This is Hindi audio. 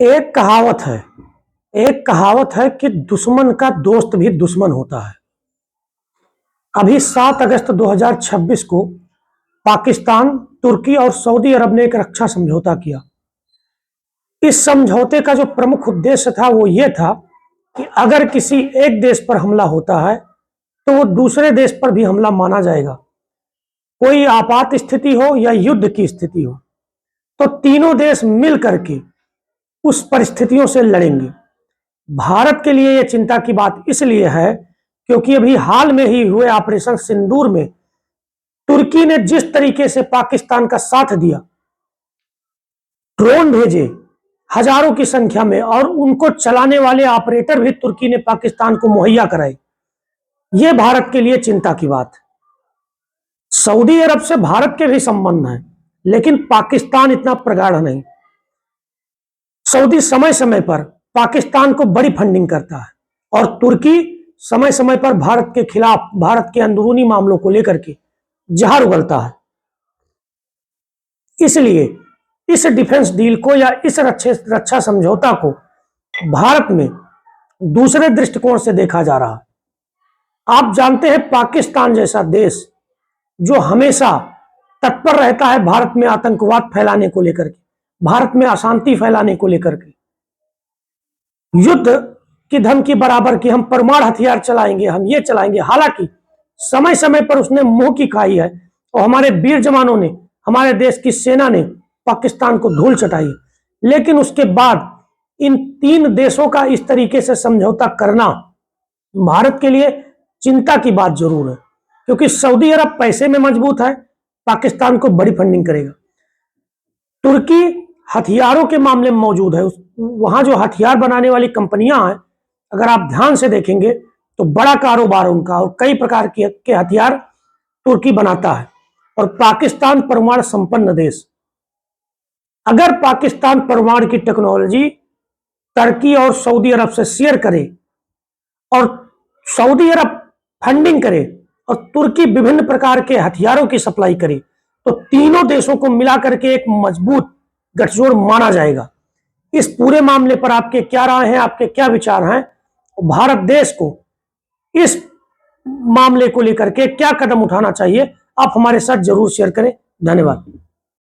एक कहावत है कि दुश्मन का दोस्त भी दुश्मन होता है। अभी 7 अगस्त 2026 को पाकिस्तान, तुर्की और सऊदी अरब ने एक रक्षा समझौता किया। इस समझौते का जो प्रमुख उद्देश्य था वो ये था कि अगर किसी एक देश पर हमला होता है तो वो दूसरे देश पर भी हमला माना जाएगा। कोई आपात स्थिति हो या युद्ध की स्थिति हो तो तीनों देश मिल करके उस परिस्थितियों से लड़ेंगे। भारत के लिए यह चिंता की बात इसलिए है क्योंकि अभी हाल में ही हुए ऑपरेशन सिंदूर में तुर्की ने जिस तरीके से पाकिस्तान का साथ दिया, ड्रोन भेजे हजारों की संख्या में और उनको चलाने वाले ऑपरेटर भी तुर्की ने पाकिस्तान को मुहैया कराए, यह भारत के लिए चिंता की बात है। सऊदी अरब से भारत के भी संबंध हैं, लेकिन पाकिस्तान इतना प्रगाढ़ नहीं। सऊदी समय समय पर पाकिस्तान को बड़ी फंडिंग करता है और तुर्की समय समय पर भारत के खिलाफ, भारत के अंदरूनी मामलों को लेकर के जहर उगलता है। इसलिए इस डिफेंस डील को या इस रक्षा समझौता को भारत में दूसरे दृष्टिकोण से देखा जा रहा है। आप जानते हैं, पाकिस्तान जैसा देश जो हमेशा तत्पर रहता है भारत में आतंकवाद फैलाने को लेकर के, भारत में अशांति फैलाने को लेकर के, युद्ध की धमकी बराबर की, हम परमाणु हथियार चलाएंगे, हम ये चलाएंगे। हालांकि समय समय पर उसने मुंह की खाई है और हमारे वीर जवानों ने, हमारे देश की सेना ने पाकिस्तान को धूल चटाई, लेकिन उसके बाद इन तीन देशों का इस तरीके से समझौता करना भारत के लिए चिंता की बात जरूर है, क्योंकि सऊदी अरब पैसे में मजबूत है, पाकिस्तान को बड़ी फंडिंग करेगा। तुर्की हथियारों के मामले में मौजूद है, वहां जो हथियार बनाने वाली कंपनियां हैं, अगर आप ध्यान से देखेंगे तो बड़ा कारोबार है उनका और कई प्रकार के हथियार तुर्की बनाता है। और पाकिस्तान परमाणु संपन्न देश, अगर पाकिस्तान परमाणु की टेक्नोलॉजी तुर्की और सऊदी अरब से शेयर करे और सऊदी अरब फंडिंग करे और तुर्की विभिन्न प्रकार के हथियारों की सप्लाई करे तो तीनों देशों को मिलाकर के एक मजबूत गठजोड़ माना जाएगा। इस पूरे मामले पर आपके क्या राय हैं, आपके क्या विचार हैं? भारत देश को इस मामले को लेकर के क्या कदम उठाना चाहिए, आप हमारे साथ जरूर शेयर करें। धन्यवाद।